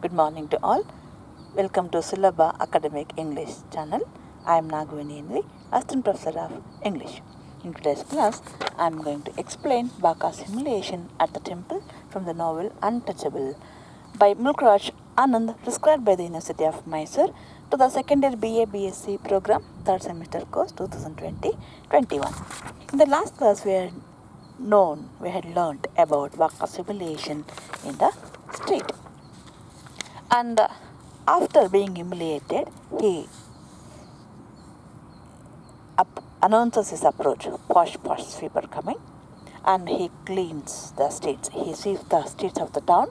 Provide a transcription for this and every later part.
Good morning to all. Welcome to Sulabha Academic English channel. I am Nagavini, Assistant Professor of English. In today's class, I am going to explain Bakha's humiliation at the temple from the novel Untouchable by MULK RAJ ANAND, prescribed by the University of Mysore to the second year B.A. B.Sc program, third semester course 2020-21. In the last class, we had learned about Bakha's humiliation in the street. And after being humiliated, he announces his approach. Posh sweeper coming, and he cleans the streets. He sweeps the streets of the town,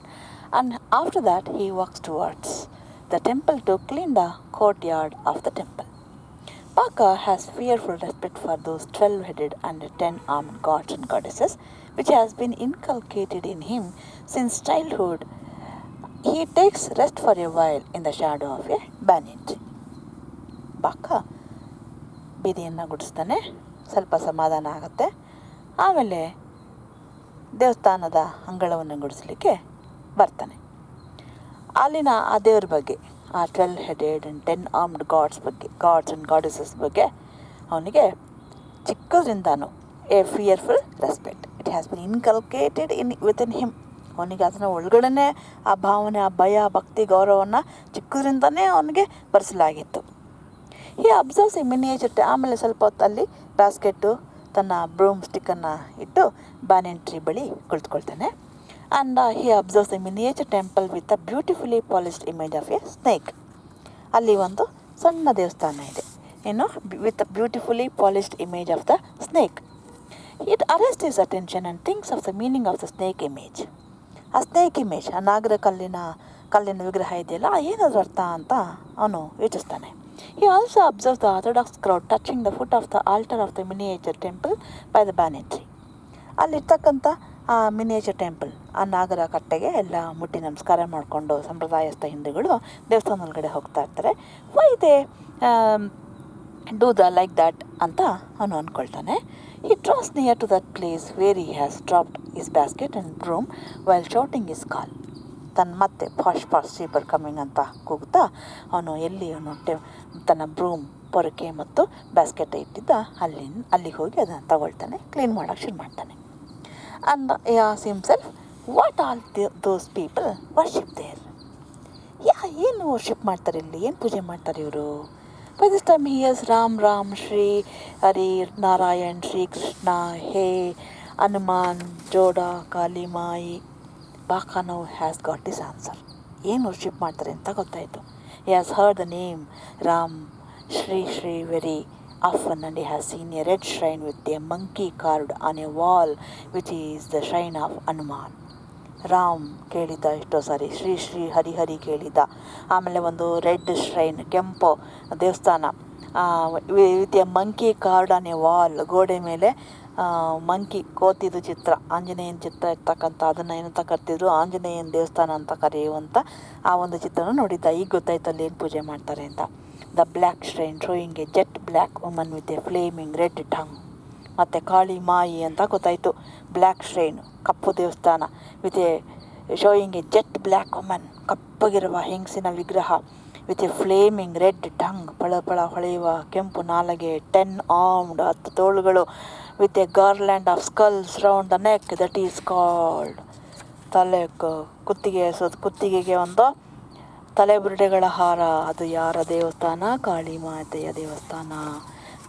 and after that he walks towards the temple to clean the courtyard of the temple. Bakha has fearful respect for those 12-headed and 10-armed gods and goddesses, which has been inculcated in him since childhood. He takes rest for a while in the shadow of a banyan tree. Bakha ಬೀದಿಯನ್ನು ಗುಡಿಸ್ತಾನೆ, ಸ್ವಲ್ಪ ಸಮಾಧಾನ ಆಗುತ್ತೆ. ಆಮೇಲೆ ದೇವಸ್ಥಾನದ ಅಂಗಳವನ್ನು ಗುಡಿಸ್ಲಿಕ್ಕೆ ಬರ್ತಾನೆ. ಅಲ್ಲಿನ ಆ ದೇವ್ರ ಬಗ್ಗೆ, ಆ 12-headed and 10-armed God's and goddesses ಬಗ್ಗೆ ಅವನಿಗೆ ಚಿಕ್ಕದ್ರಿಂದಾನು a fearful respect. It has been inculcated within him. ಅವನಿಗೆ ಅದನ್ನು ಒಳಗಡೆ ಆ ಭಾವನೆ, ಆ ಭಯ, ಭಕ್ತಿ, ಗೌರವವನ್ನು ಚಿಕ್ಕದ್ರಿಂದನೇ ಅವನಿಗೆ ಬರೆಸಲಾಗಿತ್ತು. ಈ ಅಬ್ಸರ್ವ್ಸ್ ಎ ಮಿನಿಯೇಚರ್. ಆಮೇಲೆ ಸ್ವಲ್ಪ ಹೊತ್ತಲ್ಲಿ ಬ್ಯಾಸ್ಕೆಟ್ಟು, ತನ್ನ ಬ್ರೂಮ್ ಸ್ಟಿಕ್ಕನ್ನು ಇಟ್ಟು ಬ್ಯಾನಿಯನ್ ಟ್ರೀ ಬಳಿ ಕುಳಿತುಕೊಳ್ತಾನೆ. And he observes a miniature temple with a beautifully polished image of a snake. ಅಲ್ಲಿ ಒಂದು ಸಣ್ಣ ದೇವಸ್ಥಾನ ಇದೆ, with a beautifully polished image of the snake. It arrests his attention and thinks of the meaning of the snake image. ಆ snake image, ಆ ನಾಗರ ಕಲ್ಲಿನ ವಿಗ್ರಹ ಇದೆಯಲ್ಲ, ಏನಾದರೂ ಅರ್ಥ ಅಂತ ಅವನು ಯೋಚಿಸ್ತಾನೆ. He also observes the orthodox crowd touching the foot of the altar of the miniature temple by the banyan tree. ಅಲ್ಲಿರ್ತಕ್ಕಂಥ ಆ ಮಿನಿಯೇಚರ್ ಟೆಂಪಲ್, ಆ ನಾಗರ ಕಟ್ಟೆಗೆ ಎಲ್ಲ ಮುಟ್ಟಿ ನಮಸ್ಕಾರ ಮಾಡಿಕೊಂಡು ಸಂಪ್ರದಾಯಸ್ಥ ಹಿಂದೂಗಳು ದೇವಸ್ಥಾನ ಒಳಗಡೆ ಹೋಗ್ತಾ ಇರ್ತಾರೆ. Why they do like that ಅಂತ ಅವನು ಅಂದ್ಕೊಳ್ತಾನೆ. He draws near to that place where he has dropped his basket and broom while shouting his call. ಮತ್ತೆ ಪಾಶ್ ಸ್ವೀಪರ್ ಕಮ್ಮಿಂಗ್ ಅಂತ ಕೂಗುತ್ತಾ ಅವನು ಎಲ್ಲಿ ತನ್ನ ಬ್ರೂಮ್, ಪೊರಕೆ ಮತ್ತು ಬ್ಯಾಸ್ಕೆಟ್ ಇಟ್ಟಿದ್ದ ಅಲ್ಲಿಗೆ ಹೋಗಿ ಅದನ್ನು ತಗೊಳ್ತಾನೆ, ಕ್ಲೀನ್ ಮಾಡೋಕ್ಕೆ ಶುರು ಮಾಡ್ತಾನೆ. And asks himself, what all those people worship there. ಏನು ವರ್ಷಿಪ್ ಮಾಡ್ತಾರೆ ಇಲ್ಲಿ, ಏನು ಪೂಜೆ ಮಾಡ್ತಾರೆ ಇವರು? By this time he hears Ram Shri Hari Narayan Shri Krishna ಹೇ ಹನುಮಾನ್ ಜೋಡ Kalimai. Bakha now has got his answer. ಏನು ವರ್ಷಿಪ್ ಮಾಡ್ತಾರೆ ಅಂತ ಗೊತ್ತಾಯಿತು. He has heard the name Ram Shri very often, and he has seen a red shrine with a monkey carved on a wall, which is the shrine of Hanuman. Ram ಕೇಳಿದ್ದ ಎಷ್ಟೋ ಸಾರಿ, ಶ್ರೀ ಹರಿ ಕೇಳಿದ್ದ. ಆಮೇಲೆ ಒಂದು red shrine, ಕೆಂಪು ದೇವಸ್ಥಾನ, with A monkey card on A wall, ಗೋಡೆ ಮೇಲೆ monkey, ಕೋತಿದು ಚಿತ್ರ, ಆಂಜನೇಯನ ಚಿತ್ರ ಇರ್ತಕ್ಕಂಥ, ಅದನ್ನು ಏನಂತ ಕರ್ತಿದ್ರು, ಆಂಜನೇಯನ ದೇವಸ್ಥಾನ ಅಂತ ಕರೆಯುವಂಥ ಆ ಒಂದು ಚಿತ್ರನ ನೋಡಿದ್ದ. ಈಗ ಗೊತ್ತಾಯ್ತು ಅಲ್ಲಿ ಏನು ಪೂಜೆ ಮಾಡ್ತಾರೆ ಅಂತ. The black shrine showing a jet black woman with a flaming red tongue. ಮತ್ತು ಕಾಳಿ ಮಾಯಿ ಅಂತ ಗೊತ್ತಾಯಿತು. ಬ್ಲ್ಯಾಕ್ ಶ್ರೈನ್, ಕಪ್ಪು ದೇವಸ್ಥಾನ, with a showing a jet black woman, ಕಪ್ಪಗಿರುವ ಹೆಂಗಸಿನ ವಿಗ್ರಹ, with a flaming red tongue, ಪಳ ಹೊಳೆಯುವ ಕೆಂಪು ನಾಲಗೆ, 10 armed 10 ತೋಳುಗಳು, with a garland of skulls round the neck, that is called ಕುತ್ತಿಗೆಗೆ ಒಂದು ತಲೆಬುರುಡೆಗಳ ಹಾರ. ಅದು ಯಾರ ದೇವಸ್ಥಾನ? ಕಾಳಿ ಮಾತೆಯ ದೇವಸ್ಥಾನ.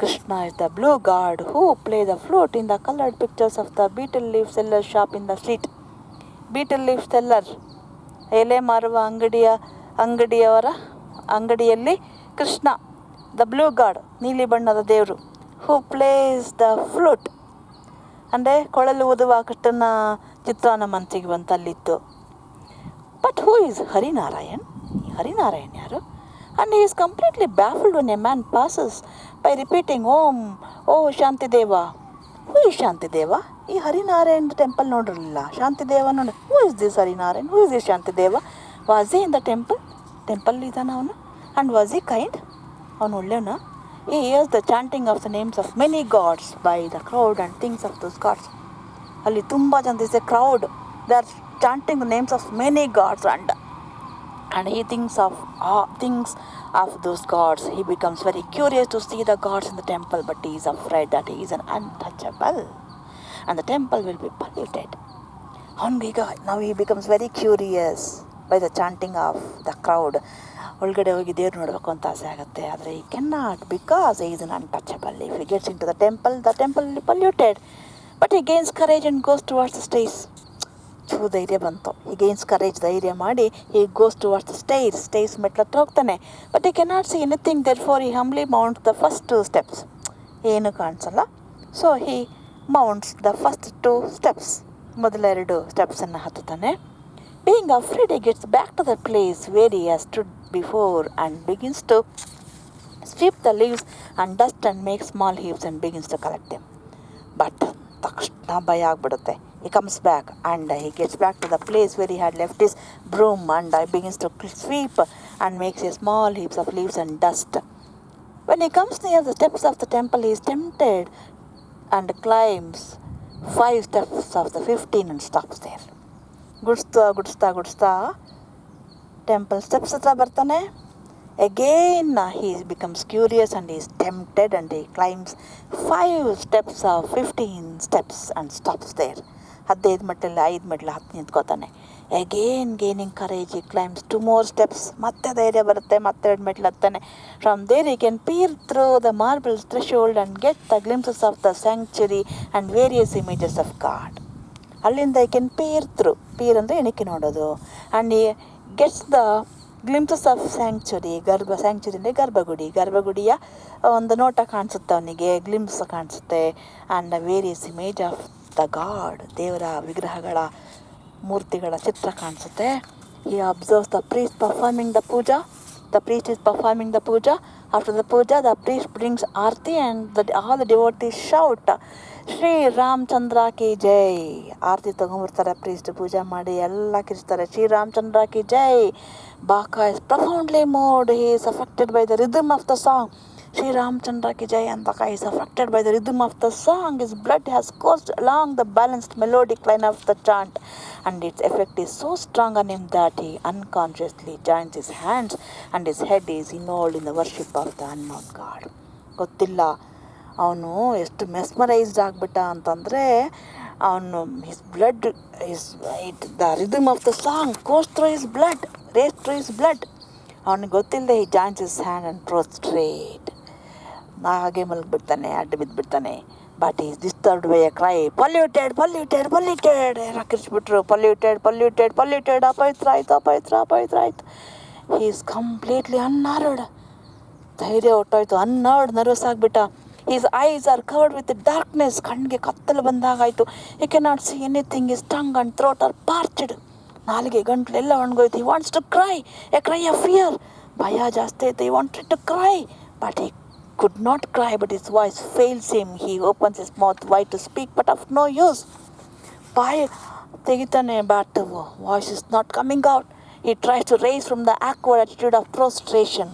Krishna is the blue god who play the flute in the coloured pictures of the betel leaf seller shop in the street. Betel leaf seller, ಎಲೆ ಮಾರುವ ಅಂಗಡಿಯವರ ಅಂಗಡಿಯಲ್ಲಿ ಕೃಷ್ಣ, ದ ಬ್ಲೂ ಗಾಡ್, ನೀಲಿ ಬಣ್ಣದ ದೇವರು, ಹೂ ಪ್ಲೇಸ್ ದ ಫ್ಲೂಟ್ ಅಂದರೆ ಕೊಳಲು ಊದುವ ಕೃಷ್ಣನ ಚಿತ್ರ ನಮ್ಮ ಮನಸ್ಸಿಗೆ ಬಂತಲ್ಲಿತ್ತು. But who is Harinarayan? Harinarayan ಯಾರು? And he is completely baffled when a man passes by repeating ಓ ಶಾಂತಿದೇವ. Who is Shantideva? ಈ ಹರಿನಾರಾಯಣ್ ಟೆಂಪಲ್ ನೋಡಿರಲಿಲ್ಲ, ಶಾಂತಿದೇವ ನೋಡಿ. Who is this Harinarayan? Who is this Shantideva? Was in the temple ಇದ್ದಾನ ಅವನು? And was he kind? ಅವನು ಒಳ್ಳೆಯವನ? He hears the chanting of the names of many gods by the crowd and thinks of those gods. ಅಲ್ಲಿ ತುಂಬ ಜನ, this A crowd, they are chanting the names of many gods, and and he thinks of those gods. He becomes very curious to see the gods in the temple, but he is afraid that he is an untouchable and the temple will be polluted. Now he becomes very curious by the chanting of the crowd. ಒಳಗಡೆ ಹೋಗಿ ದೇವ್ರು ನೋಡಬೇಕು ಅಂತ ಆಸೆ ಆಗುತ್ತೆ, ಆದರೆ ಈ ಕೆನ್ನಾಟ್ because he is an untouchable. If he gets into the temple will be polluted. But he gains courage and goes towards the stairs. ಧೈರ್ಯ ಬಂತು. he gains courage, ಧೈರ್ಯ ಮಾಡಿ he goes towards the stairs ಮೆಟ್ಲತ್ರ ಹೋಗ್ತಾನೆ. But he cannot see anything, therefore he humbly mounts the first 2 steps. ಏನು ಕಾಣಿಸಲ್ಲ. So he mounts the first 2 steps. ಮೊದಲ 2 ಸ್ಟೆಪ್ಸನ್ನು ಹತ್ತುತ್ತಾನೆ. Being afraid, he gets back to the place where he has stood before and begins to sweep the leaves and dust and make small heaps and begins to collect them. But ತಕ್ಷಣ ಭಯ ಆಗ್ಬಿಡುತ್ತೆ. He comes back and he gets back to the place where he had left his broom and begins to sweep and makes a small heaps of leaves and dust. When he comes near the steps of the temple, he is tempted and climbs 5 steps of the 15 and stops there. ಗುಡಿಸ್ತಾ temple steps ಹತ್ರ ಬರ್ತಾನೆ. Again he becomes curious and he is tempted and he climbs 5 steps of 15 steps and stops there. 15 ಮೆಟ್ಟಲು 5 ಮೆಟ್ಟಲು ಹತ್ತಿ ನಿಂತ್ಕೋತಾನೆ. Again gaining courage, he climbs 2 more steps. ಮತ್ತೆ ಧೈರ್ಯ ಬರುತ್ತೆ, ಮತ್ತೆ 2 ಮೆಟ್ಟಲು ಹತ್ತಾನೆ. From there he can peer through the marble threshold and get the glimpses of the sanctuary and various images of God. ಅಲ್ಲಿಂದ I can peer ಅಂದರೆ ಎಣಿಕೆ ನೋಡೋದು. And ಈ gets the glimpses of sanctuary. Sanctuary ಅಂದರೆ ಗರ್ಭಗುಡಿಯ ಒಂದು ನೋಟ ಕಾಣಿಸುತ್ತೆ ಅವನಿಗೆ, ಗ್ಲಿಂಪ್ಸ್ ಕಾಣಿಸುತ್ತೆ. And various image of the god, ದೇವರ ವಿಗ್ರಹಗಳ ಮೂರ್ತಿಗಳ ಚಿತ್ರ ಕಾಣಿಸುತ್ತೆ. He observes the priest performing the puja. The priest is performing the puja. After the puja, the priest brings aarti and all the devotees shout, Shri Ramachandra ಕಿ ಜೈ. ಆರತಿ ತಗೊಂಡ್ಬರ್ತಾರೆ priest, ಪೂಜೆ ಮಾಡಿ ಎಲ್ಲ ಕಿರ್ಸ್ತಾರೆ, ಶ್ರೀ ರಾಮಚಂದ್ರ ಕಿ ಜೈ. Bakha is profoundly moved. He is affected by the rhythm of the song. Sri Ramchandra ki jai, and Bakha is affected by the rhythm of the song. His blood has coursed along the balanced melodic line of the chant, and its effect is so strong on him that he unconsciously joins his hands and his head is involved in the worship of the unknown God. ಗೊತ್ತಿಲ್ಲ ಅವನು ಎಷ್ಟು mesmerised ಆಗಿಬಿಟ್ಟ ಅಂತಂದರೆ, ಅವನು his blood the rhythm of the song goes through his blood, race through his blood. ಅವನಿಗೆ ಗೊತ್ತಿಲ್ಲದೆ he joins his hand and prostrate. ಹಾಗೆ ಮಲಗಿಬಿಡ್ತಾನೆ, ಅಡ್ಡ ಬಿದ್ದುಬಿಡ್ತಾನೆ. But is disturbed by a cry, polluted polluted polluted. ಹಾಕಿರ್ಸ್ಬಿಟ್ರು, ಪೊಲ್ಯೂಟೆಡ್ ಪೊಲ್ಯೂಟೆಡ್ ಪೊಲ್ಯೂಟೆಡ್, ಅಪವಿತ್ರ ಆಯ್ತು ಅಪವಿತ್ರ ಅಪವಿತ್ರ ಆಯ್ತು. He is completely unnerved. ಧೈರ್ಯ ಹೊಟ್ಟೋಯ್ತು, ಅನ್ನರ್ವ್ಡ್, ನರ್ವಸ್ ಆಗಿಬಿಟ್ಟ. His eyes are covered with darkness. ಕಣ್ಣಿಗೆ ಕತ್ತಲು ಬಂದಾಗಾಯಿತು. He cannot see anything. His tongue and throat are parched. ನಾಲಿಗೆ ಗಂಟಲೆಲ್ಲ ಒಣಗೋಯ್ತು. He wants to cry, a cry of fear. ಭಯ ಜಾಸ್ತಿ ಆಯಿತು. He wanted to cry, but he could not cry, but his voice fails him. He opens his mouth wide to speak, but of no use. ಬಾಯಿ ತೆಗಿತಾನೆ, but voice is not coming out. He tries to rise from the awkward attitude of prostration,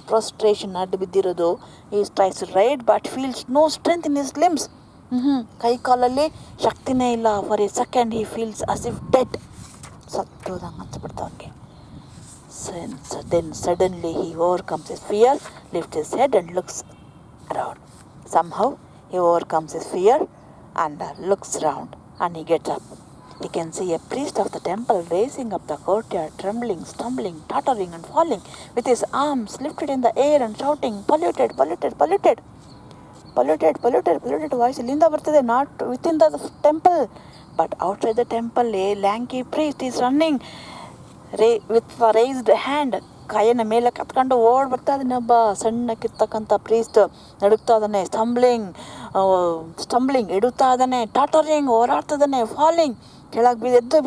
ಅಡ್ಡ ಬಿದ್ದಿರೋದು. He tries to rise but feels no strength in his limbs. ಕೈ ಕಾಲಲ್ಲಿ ಶಕ್ತಿನೇ ಇಲ್ಲ. For A second he feels as if dead. ಸತ್ತೋದಂಗೆ ಅನ್ಸ್ಬಿಡ್ತು ಅವನಿಗೆ. Then suddenly he overcomes his fear, lifts his head and looks around. Somehow he overcomes his fear and looks around, and he gets up. He can see a priest of the temple racing up the courtyard, trembling, stumbling, tottering and falling, with his arms lifted in the air and shouting, polluted, polluted, polluted. Polluted, polluted, polluted voice ಇಲ್ಲಿಂದ ಬರ್ತದೆ, not within the temple, but outside the temple. A lanky priest is running with a raised hand. ಕೈಯನ್ನು ಮೇಲೆ ಕತ್ಕೊಂಡು ಓಡ್ ಬರ್ತಾ ಇದ್ದಾನೆ. ಒಬ್ಬ ಸಣ್ಣಕ್ಕಿರ್ತಕ್ಕಂಥ priest ನಡುಗ್ತಾ ಇದ್ದಾನೆ. Stumbling ಇಡುತ್ತಾ ಇದ್ದಾನೆ. ಟಾಟರಿಂಗ್ ಹೋರಾಡ್ತಾ ಇದ್ದಾನೆ. ಫಾಲಿಂಗ್ ಕೆಳಗೆ ಎದ್ದು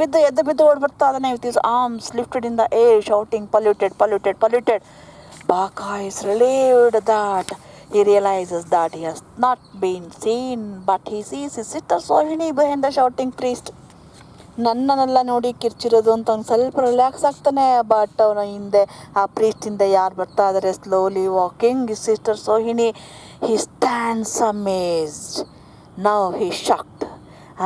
ಬಿದ್ದು ಓಡ್ ಬರ್ತಾ ಇದ್ದಾನೆ. With his arms lifted in the air shouting, polluted, polluted, polluted. Bakha is relieved that he realizes that he has not been seen, but he sees his sister Sohini behind the shouting priest. ನನ್ನನ್ನೆಲ್ಲ ನೋಡಿ ಕಿರ್ಚಿರೋದು ಅಂತ ಅವ್ನು ಸ್ವಲ್ಪ relax ಆಗ್ತಾನೆ. But ಅವನ ಹಿಂದೆ ಆ priest ಹಿಂದೆ ಯಾರು ಬರ್ತಾ ಇದ್ದಾರೆ, slowly walking his sister Sohini. He stands amazed. Now he shocked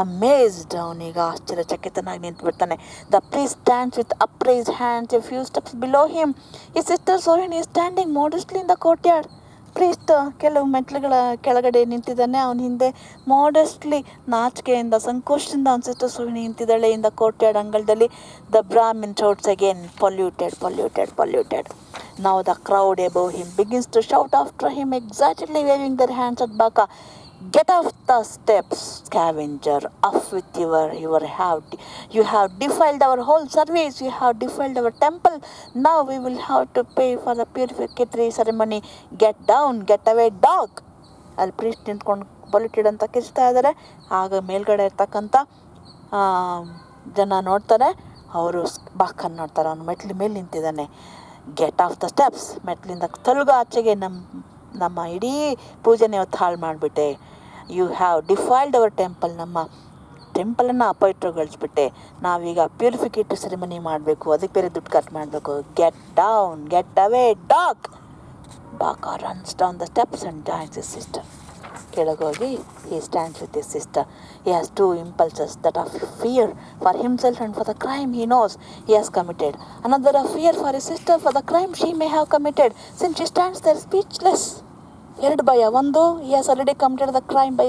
amazed, ಅವನೀಗ ಆಶ್ಚರ್ಯಚಕಿತನಾಗಿ ನಿಂತುಬಿಡ್ತಾನೆ. The priest stands with upraised hands a few steps below him. His sister Sohini standing modestly in the courtyard. Priest ಕೆಲವು ಮೆಟ್ಲುಗಳ ಕೆಳಗಡೆ ನಿಂತಿದ್ದಾನೆ. ಅವನ ಹಿಂದೆ ಮಾಡಸ್ಟ್ಲಿ, ನಾಚಿಕೆಯಿಂದ, ಸಂಕೋಚದಿಂದ ಅವನ ಸಿಸ್ಟರ್ ಸೋಹಿನಿ ನಿಂತಿದ್ದಾಳೆ. ಇನ್ ದ ಕೋರ್ಟ್ಯಾರ್ಡ್, ಅಂಗಳದಲ್ಲಿ. The Brahmin shouts again, polluted, polluted, polluted. Now the crowd above him begins to shout after him, excitedly waving their hands at Bakha. Get off the steps, scavenger! Off with you have defiled our whole service. You have defiled our temple. Now we will have to pay for the purificatory ceremony. Get down, get away, dog! ಅಲ್ಲಿ priest ನಿಂತ್ಕೊಂಡು polluted ಅಂತ ಕಿರ್ಚ್ತಾ ಇದ್ದಾರೆ. ಆಗ ಮೇಲ್ಗಡೆ ಇರ್ತಕ್ಕಂಥ ಜನ ನೋಡ್ತಾರೆ. ಅವರು ಬಾಕನ್ ನೋಡ್ತಾರೆ. ಅವನು ಮೆಟ್ಲ ಮೇಲೆ ನಿಂತಿದ್ದಾನೆ. ಗೆಟ್ ಆಫ್ ದ ಸ್ಟೆಪ್ಸ್, ಮೆಟ್ಲಿಂದ ತೊಲಗು ಆಚೆಗೆ, ನಮ್ಮ ಇಡೀ ಪೂಜೆನ ಇವತ್ತು ಹಾಳು ಮಾಡಿಬಿಟ್ಟೆ. You have defiled our temple, ನಮ್ಮ ಟೆಂಪಲನ್ನು ಅಪವಿತ್ರಗೊಳಿಸ್ಬಿಟ್ಟೆ. ನಾವೀಗ ಪ್ಯೂರಿಫಿಕೇಟರಿ ಸೆರೆಮನಿ ಮಾಡಬೇಕು, ಅದಕ್ಕೆ ಬೇರೆ ದುಡ್ಡು ಖರ್ಚು ಮಾಡಬೇಕು. Get down, get away, dog! Bakha runs down the steps and joins his sister. ಕೆಳಗೋಗಿ he stands with his sister. He has two impulses, that of fear for himself and for the crime he knows he has committed. Another of fear for his sister for the crime she may have committed, since she stands there speechless. ಎರಡು ಭಯ. ಒಂದು, he has already committed the crime by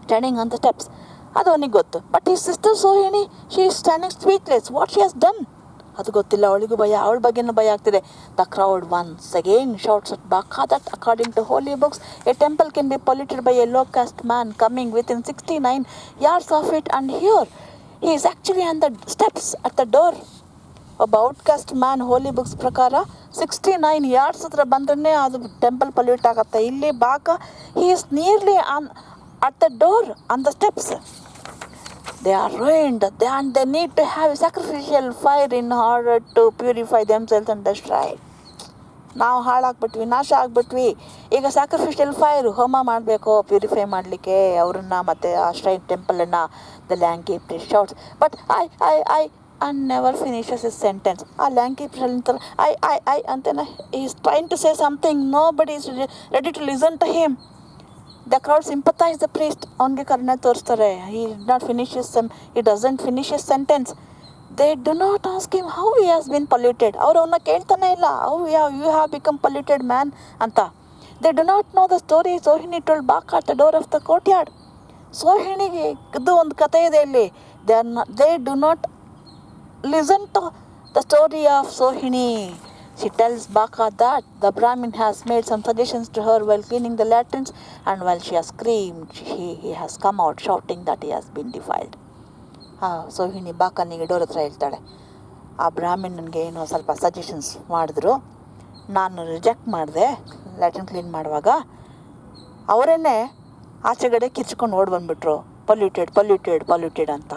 standing on the steps. ಅದು ಅವನಿಗೆ ಗೊತ್ತು. But his sister Sohini, she is standing speechless. What she has done? ಅದು ಗೊತ್ತಿಲ್ಲ. ಅವಳಿಗೂ ಭಯ, ಅವಳ ಬಗ್ಗೆನೂ ಭಯ ಆಗ್ತಿದೆ. The crowd once again shouts at Bakha that according to holy books a temple can be polluted by a low caste man coming within 69 yards of it, and here he is actually on the steps at the door. ಒಬ್ಬ ಔಟ್ಕಾಸ್ಟ್ man ಹೋಲಿ books ಪ್ರಕಾರ 69 yards ಹತ್ರ ಬಂದ್ರೆ ಅದು temple pollute ಆಗುತ್ತೆ. ಇಲ್ಲಿ Bakha, he is nearly at the door, on the steps. They are ruined, and they need to have a sacrificial fire in order to purify themselves and destroy. ನಾವು ಹಾಳಾಗ್ಬಿಟ್ವಿ, ನಾಶ ಆಗ್ಬಿಟ್ವಿ. ಈಗ sacrificial fire, ಹೋಮ ಮಾಡಬೇಕು purify ಮಾಡಲಿಕ್ಕೆ ಅವ್ರನ್ನ ಮತ್ತು ಆ shrine ಟೆಂಪಲನ್ನು. The lanky priest shouts, but I and never finishes his sentence. ಆ ಲ್ಯಾಂಕಿ ಪ್ರೀಸ್ಟ್ ಐ ಅಂತೇನೆ, he is trying to say something. Nobody is ready to listen to him. The crowd sympathize the priest. ಅವನಿಗೆ ಕರುಣೆ ತೋರಿಸ್ತಾರೆ. He doesn't finish his sentence. They do not ask him how he has been polluted. ಅವರು ಅವನ್ನ ಕೇಳ್ತಾನೆ ಇಲ್ಲ, how you have become polluted man ಅಂತ. They do not know the story Sohini told Bakha at the door of the courtyard. ಸೋಹಿಣಿಗೆ ಇದು ಒಂದು ಕಥೆ ಇದೆ ಇಲ್ಲಿ. They do not listen to the story of Sohini. She tells Bakha that the Brahmin has made some suggestions to her while cleaning the latrines, and while she has screamed, he has come out shouting that he has been defiled. Sohini Bakaniಗೆ door ಹತ್ರ ಹೇಳ್ತಾಳೆ, ಆ Brahmin ನನಗೆ ಏನೋ ಸ್ವಲ್ಪ suggestions ಮಾಡಿದ್ರು, ನಾನು reject ಮಾಡಿದೆ. ಲ್ಯಾಟ್ರಿನ್ ಕ್ಲೀನ್ ಮಾಡುವಾಗ ಅವರೇನೆ ಆಚೆಗಡೆ ಕಿರ್ಚ್ಕೊಂಡು ಓಡಿ ಬಂದುಬಿಟ್ರು, ಪೊಲ್ಯೂಟೆಡ್ ಪೊಲ್ಯೂಟೆಡ್ ಪೊಲ್ಯೂಟೆಡ್ ಅಂತ.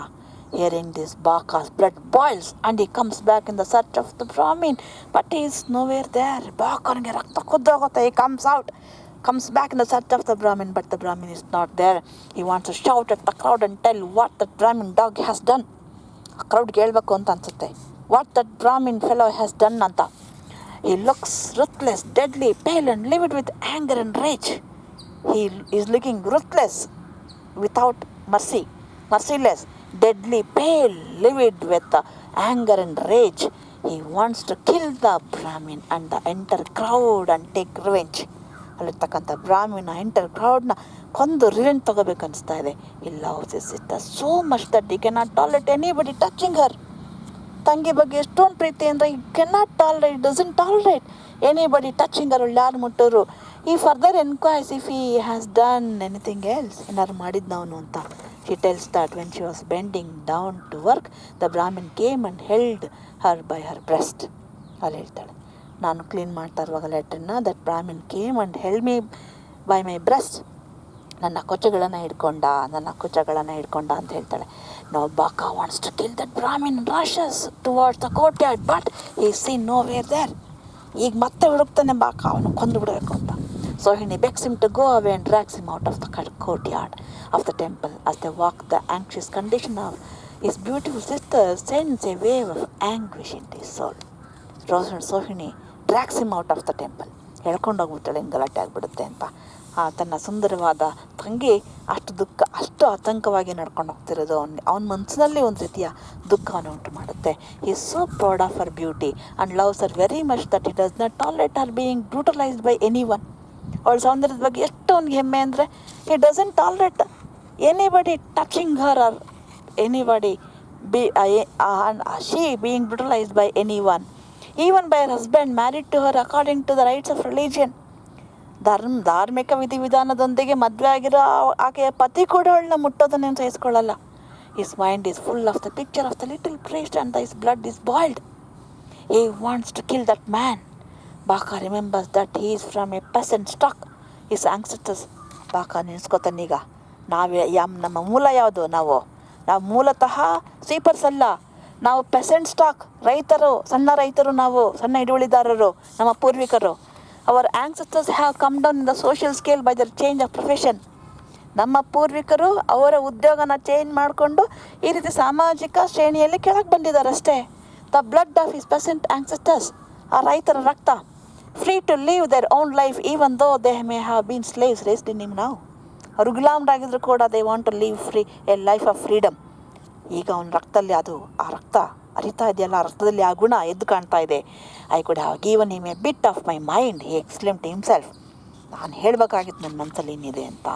Hearing this, Bakha's blood boils and he comes back in the search of the Brahmin, but he is nowhere there. Bakhaನಿಗೆ ರಕ್ತ ಕುದ್ದೋಗುತ್ತೆ. He comes back in the search of the Brahmin, but the Brahmin is not there. He wants to shout at the crowd and tell what that Brahmin dog has done. ಆ ಕ್ರೌಡ್ಗೆ ಹೇಳ್ಬೇಕು ಅಂತ ಅನ್ಸುತ್ತೆ, what that Brahmin fellow has done ಅಂತ. He looks ruthless, deadly, pale and livid with anger and rage. He is looking ruthless, without merciless, deadly pale, livid with anger and rage. He wants to kill the Brahmin and the entire crowd and take revenge. ಅಲ್ಲಿರ್ತಕ್ಕಂಥ ಬ್ರಾಹ್ಮಿನ enter ಕ್ರೌಡ್ನ ಕೊಂದು revenge ತಗೋಬೇಕನ್ನಿಸ್ತಾ ಇದೆ. He loves his sister so much that he cannot tolerate anybody touching her. ತಂಗಿ ಬಗ್ಗೆ ಎಷ್ಟೊಂದು ಪ್ರೀತಿ ಅಂದರೆ doesn't tolerate anybody touching her. ಯಾರು ಮುಟ್ಟೋರು. He further inquires if he has done anything else, ಏನಾರು ಮಾಡಿದ್ನವನು ಅಂತ. She tells that when she was bending down to work, the Brahmin came and held her by her breast. ಅಲ್ಲಿ ಹೇಳ್ತಾಳೆ, ನಾನು clean ಮಾಡ್ತಾ ಇರುವಾಗ ಲೆಟ್ರನ್ನ, that Brahmin came and held me by my breast. ನನ್ನ ಕುಚಗಳನ್ನು ಹಿಡ್ಕೊಂಡ ಅಂತ ಹೇಳ್ತಾಳೆ. Now Bakha wants to kill that Brahmin, rushes towards the courtyard, but he is seen nowhere there. ಈಗ ಮತ್ತೆ ಹುಡುಕ್ತಾನೆ Bakha, ಅವನು ಕೊಂದು ಬಿಡಬೇಕು ಅಂತ. Sohini begs him to go away and drags him out of the courtyard of the temple. As they walk, the anxious condition of his beautiful sister sends a wave of anguish into his soul. Sohini drags him out of the temple. ಹೇಳ್ಕೊಂಡೋಗ್ಬಿಡ್ತಾಳೆ, ಹಿಂಗೆ ಗಲಾಟೆ ಆಗಿಬಿಡುತ್ತೆ ಅಂತ. ತನ್ನ ಸುಂದರವಾದ ತಂಗಿ ಅಷ್ಟು ದುಃಖ, ಅಷ್ಟು ಆತಂಕವಾಗಿ ನಡ್ಕೊಂಡು ಹೋಗ್ತಿರೋದು ಅವನ ಮನಸ್ಸಿನಲ್ಲಿ ಒಂದು ರೀತಿಯ ದುಃಖವನ್ನು ಉಂಟು ಮಾಡುತ್ತೆ. He is so proud of her beauty and loves her very much that he does not tolerate her being brutalised by anyone. ಅವಳ ಸೌಂದರ್ಯದ ಬಗ್ಗೆ ಎಷ್ಟು ಅವ್ನಿಗೆ ಹೆಮ್ಮೆ ಅಂದರೆ he doesn't tolerate anybody touching her or anybody she being brutalized by anyone, even by her husband married to her according to the rites of religion. ಧಾರ್ಮಿಕ ವಿಧಿವಿಧಾನದೊಂದಿಗೆ ಮದುವೆ ಆಗಿರೋ ಆಕೆಯ ಪತಿ ಕೂಡ ಅವಳನ್ನ ಮುಟ್ಟೋದನ್ನೇನು ಸಹಿಸ್ಕೊಳ್ಳಲ್ಲ. His mind is full of the picture of the little priest and his blood is boiled. He wants to kill that man. Bakha remembers that he is from a peasant stock. His ancestors. Bakha ನೆನೆಸ್ಕೊತಾನೀಗ, ನಮ್ಮ ಮೂಲ ಯಾವುದು? ನಾವು ಮೂಲತಃ sweepers ಅಲ್ಲ, ನಾವು peasant stock, ರೈತರು, ಸಣ್ಣ ರೈತರು, ನಾವು ಸಣ್ಣ ಹಿಡುವಳಿದಾರರು, ನಮ್ಮ ಪೂರ್ವಿಕರು. Our ancestors have come down in the social scale by their change of profession. ನಮ್ಮ ಪೂರ್ವಿಕರು ಅವರ ಉದ್ಯೋಗನ ಚೇಂಜ್ ಮಾಡಿಕೊಂಡು ಈ ರೀತಿ ಸಾಮಾಜಿಕ ಶ್ರೇಣಿಯಲ್ಲಿ ಕೆಳಗೆ ಬಂದಿದ್ದಾರೆ ಅಷ್ಟೇ. The blood of his peasant ancestors, ಆ ರೈತರ ರಕ್ತ, free to live their own life even though they may have been slaves raced in him now. ಅವರು ಗುಲಾಮ್ರಾಗಿದ್ರು ಕೂಡ they want to live free a life of freedom. ಈಗ ಅವನ ರಕ್ತದಲ್ಲಿ ಆ ರಕ್ತ ಹರಿತಾ ಇದೆಯಲ್ಲ, ಆ ರಕ್ತದಲ್ಲಿ ಆ ಗುಣ ಎದ್ದು ಕಾಣ್ತಾ ಇದೆ. I could have given him a bit of my mind, he exclaimed to himself. ನಾನು ಹೇಳಬೇಕಾಗಿತ್ತು ನನ್ನ ಮನಸ್ಸಲ್ಲಿ ಏನಿದೆ ಅಂತ.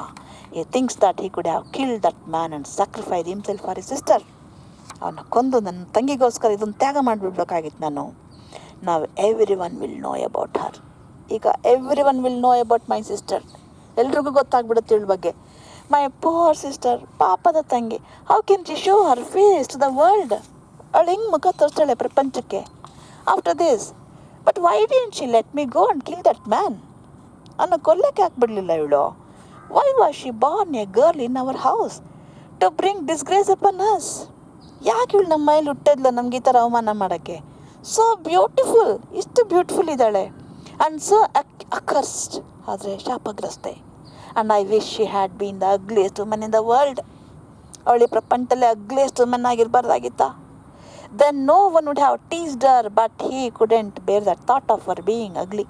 He thinks that he could have killed that man and sacrifice himself for his sister. ಅವನ್ನ ಕೊಂದು ನನ್ನ ತಂಗಿಗೋಸ್ಕರ ಇದನ್ನು ತ್ಯಾಗ ಮಾಡಿಬಿಡ್ಬೇಕಾಗಿತ್ತು ನಾನು. ನಾವು everyone will know about her. ಈಗ everyone will know about my sister. ಎಲ್ರಿಗೂ ಗೊತ್ತಾಗ್ಬಿಡುತ್ತೆ ಇವಳ ಬಗ್ಗೆ. ಮೈ ಪೋರ್ ಸಿಸ್ಟರ್, ಪಾಪದ ತಂಗಿ. How can she show her face to the world? ಅವಳು ಹೆಂಗೆ ಮುಖ ತೋರಿಸ್ತಾಳೆ ಪ್ರಪಂಚಕ್ಕೆ after this? But why didn't she let me go and kill that man? ಅನ್ನೋ ಕೊಲ್ಲಕ್ಕೆ ಹಾಕ್ಬಿಡ್ಲಿಲ್ಲ ಇವಳು. Why was she born a girl in our house to bring disgrace upon us? ಯಾಕೆ ಇವಳು ನಮ್ಮ ಮೈಲಿ ಹುಟ್ಟಿದ್ಲು ನಮ್ಗೆ ಈ ಥರ ಅವಮಾನ ಮಾಡೋಕ್ಕೆ? ಸೋ ಬ್ಯೂಟಿಫುಲ್, ಇಷ್ಟು ಬ್ಯೂಟಿಫುಲ್ ಇದ್ದಾಳೆ. ಆ್ಯಂಡ್ ಸೋ ಅಕರ್ಸ್ಡ್, ಆದರೆ ಶಾಪಗ್ರಸ್ತೆ. And I wish she had been the ugliest woman in the world. ಅವಳಿ ಪ್ರಪಂಚದಲ್ಲೇ ಅಗ್ಲಿಯೆಸ್ಟ್ ವುಮನ್ ಆಗಿರಬಾರ್ದಾಗಿತ್ತಾ? Then no one would have teased her, but he couldn't bear that thought of her being ugly.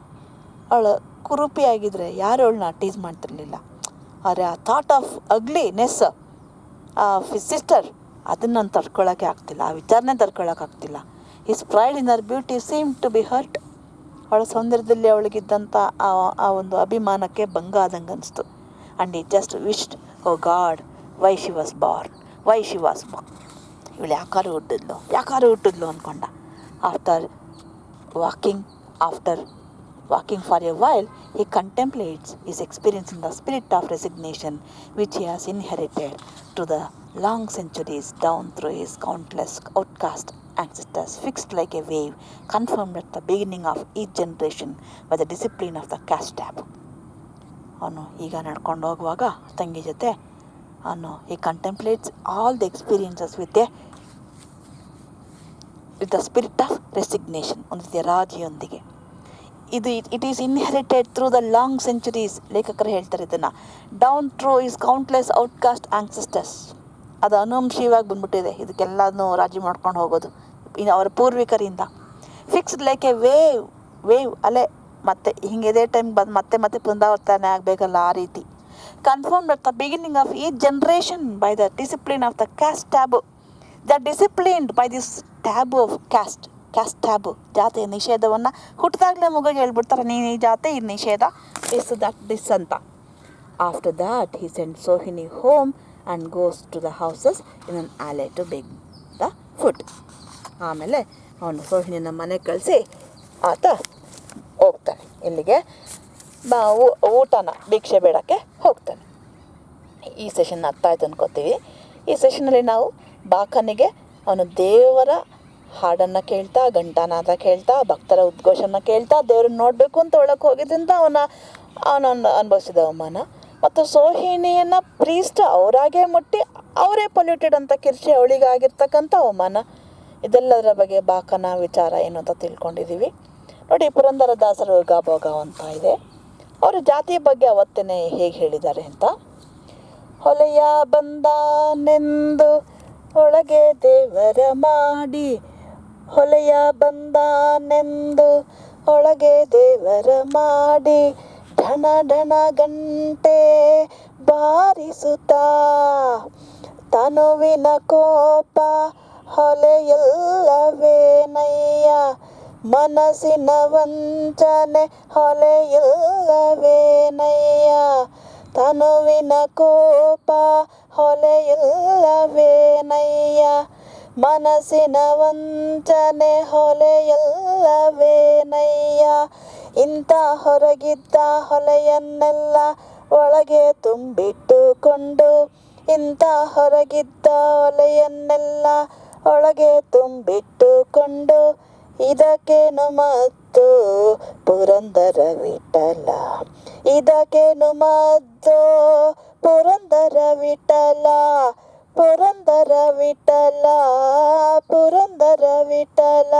ಅವಳು ಕುರೂಪಿ ಆಗಿದ್ರೆ ಯಾರು ಅವಳನ್ನ tease ಮಾಡ್ತಿರ್ಲಿಲ್ಲ. ಆದರೆ ಆ thought of ugliness of his sister, ಅದನ್ನು ತಡ್ಕೊಳ್ಳೋಕ್ಕೆ ಆಗ್ತಿಲ್ಲ, ಆ ವಿಚಾರನೆ ತಡ್ಕೊಳ್ಳೋಕ್ಕಾಗ್ತಿಲ್ಲ. His pride in her beauty seem to be hurt. ಅವಳ ಸೌಂದರ್ಯದಲ್ಲಿ ಅವಳಿಗಿದ್ದಂಥ ಆ ಒಂದು ಅಭಿಮಾನಕ್ಕೆ ಭಂಗ ಆದಂಗೆ ಅನಿಸ್ತು. And he just wished, oh God, why she was born, why she was born. ಇವಳು ಯಾಕಾರು ಹುಟ್ಟಿದ್ಲು ಅಂದ್ಕೊಂಡ. After walking for a while, he contemplates his experience in the spirit of resignation which he has inherited to the long centuries down through his countless outcast ancestors, fixed like a wave, confirmed at the beginning of each generation by the discipline of the caste taboo. ಅವನು ಈಗ ನಡ್ಕೊಂಡು ಹೋಗುವಾಗ ತಂಗಿ ಜೊತೆ he contemplates all the experiences with the spirit of resignation, ಒಂದು ರೀತಿಯ ರಾಜಿಯೊಂದಿಗೆ. It is inherited through the long centuries. ಲೇಖಕರು ಹೇಳ್ತಾರೆ ಇದನ್ನು. Down through his countless outcast ancestors. ಅದು ಅನುವಂಶೀಯವಾಗಿ ಬಂದ್ಬಿಟ್ಟಿದೆ, ಇದಕ್ಕೆಲ್ಲನೂ ರಾಜಿ ಮಾಡ್ಕೊಂಡು ಹೋಗೋದು ಇನ್ನು ಅವರ ಪೂರ್ವಿಕರಿಂದ. ಫಿಕ್ಸ್ಡ್ ಲೈಕ್ ಎ ವೇವ್ ಅಲೆ, ಮತ್ತೆ ಹಿಂಗೆ ಇದೇ ಟೈಮ್ ಬಂದು ಮತ್ತೆ ಪುನರಾವರ್ತನೆ ಆಗಬೇಕಲ್ಲ, ಆ ರೀತಿ. Confirmed at the beginning of each generation by the discipline of the caste tab. The disciplined by this tab of caste tab, ಜಾತಿಯ ನಿಷೇಧವನ್ನು ಹುಟ್ಟಿದಾಗಲೇ ಮಗುಗೆ ಹೇಳ್ಬಿಡ್ತಾರೆ, ನೀನು ಈ ಜಾತಿ, ಈ ನಿಷೇಧ, ದಿಸ್ ಅಂತ. After that he send Sohini home and goes to the houses in an alley to ಬೇಕ್ ದ ಫುಡ್. ಆಮೇಲೆ ಅವನು ಸೋಹಿನಿನ ಮನೆಗೆ ಕಳಿಸಿ ಆತ ಹೋಗ್ತಾನೆ. ಇಲ್ಲಿಗೆ ಊಟನ ಭಿಕ್ಷೆ ಬೇಡಕ್ಕೆ ಹೋಗ್ತಾನೆ. ಈ ಸೆಷನ್ ಅರ್ಥ ಆಯ್ತು ಅನ್ಕೋತೀವಿ. ಈ ಸೆಷನಲ್ಲಿ ನಾವು ಬಾಖನಿಗೆ ಅವನು ದೇವರ ಹಾಡನ್ನು ಕೇಳ್ತಾ, ಘಂಟಾನಾದ ಕೇಳ್ತಾ, ಭಕ್ತರ ಉದ್ಘೋಷನ ಕೇಳ್ತಾ ದೇವ್ರನ್ನ ನೋಡಬೇಕು ಅಂತ ಒಳಕ್ಕೆ ಹೋಗಿದ್ದರಿಂದ ಅವನ ಅನುಭವಿಸಿದ ಅವಮಾನ, ಮತ್ತು ಸೋಹಿನಿಯನ್ನು ಪ್ರೀಸ್ಟ್ ಅವರಾಗೆ ಮುಟ್ಟಿ ಅವರೇ ಪೊಲ್ಯೂಟೆಡ್ ಅಂತ ಕಿರ್ಚಿ ಅವಳಿಗಾಗಿರ್ತಕ್ಕಂಥ ಅವಮಾನ, ಇದೆಲ್ಲದರ ಬಗ್ಗೆ ಬಾಖನ ವಿಚಾರ ಏನು ಅಂತ ತಿಳ್ಕೊಂಡಿದ್ದೀವಿ. ನೋಡಿ, ಪುರಂದರದಾಸರು ಗಾಭೋಗ ಅಂತ ಇದೆ. ಅವರು ಜಾತಿಯ ಬಗ್ಗೆ ಅವತ್ತೇ ಹೇಗೆ ಹೇಳಿದ್ದಾರೆ ಅಂತ. ಹೊಲೆಯ ಬಂದಾನೆಂದು ಒಳಗೆ ದೇವರ ಮಾಡಿ, ಹೊಲೆಯ ಬಂದಾನೆಂದು ಒಳಗೆ ದೇವರ ಮಾಡಿ, ಢಣ ಢಣ ಗಂಟೆ ಬಾರಿಸುತ್ತಾ ತನುವಿನ ಕೋಪ ಹೊಲೆಯಿಲ್ಲವೇನಯ್ಯ, ಮನಸ್ಸಿನ ವಂಚನೆ ಹೊಲೆಯಿಲ್ಲವೇನಯ್ಯ, ತನುವಿನ ಕೋಪ ಹೊಲೆಯಿಲ್ಲವೇನಯ್ಯ, ಮನಸ್ಸಿನ ವಂಚನೆ ಹೊಲೆಯಿಲ್ಲವೇನಯ್ಯ. ಇಂಥ ಹೊರಗಿದ್ದ ಹೊಲೆಯನ್ನೆಲ್ಲ ಒಳಗೆ ತುಂಬಿಟ್ಟುಕೊಂಡು, ಇಂಥ ಹೊರಗಿದ್ದ ಹೊಲೆಯನ್ನೆಲ್ಲ ಒಳಗೆ ತುಂಬಿಟ್ಟುಕೊಂಡು, ಇದಕ್ಕೇನು ಮದ್ದು ಪುರಂದರ ವಿಠಲ, ಇದಕ್ಕೇನು ಮದ್ದು ಪುರಂದರ ವಿಠಲ, ಪುರಂದರ ವಿಠಲ, ಪುರಂದರ ವಿಠಲ.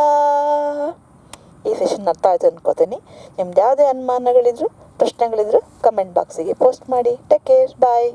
ಈ ಸೆಷನ್ ಅರ್ಥ ಆಯ್ತು ಅನ್ಕೋತೀನಿ. ನಿಮ್ದು ಯಾವುದೇ ಅನುಮಾನಗಳಿದ್ರು, ಪ್ರಶ್ನೆಗಳಿದ್ರು ಕಮೆಂಟ್ ಬಾಕ್ಸಿಗೆ ಪೋಸ್ಟ್ ಮಾಡಿ. ಟೇಕ್ ಕೇರ್, ಬಾಯ್.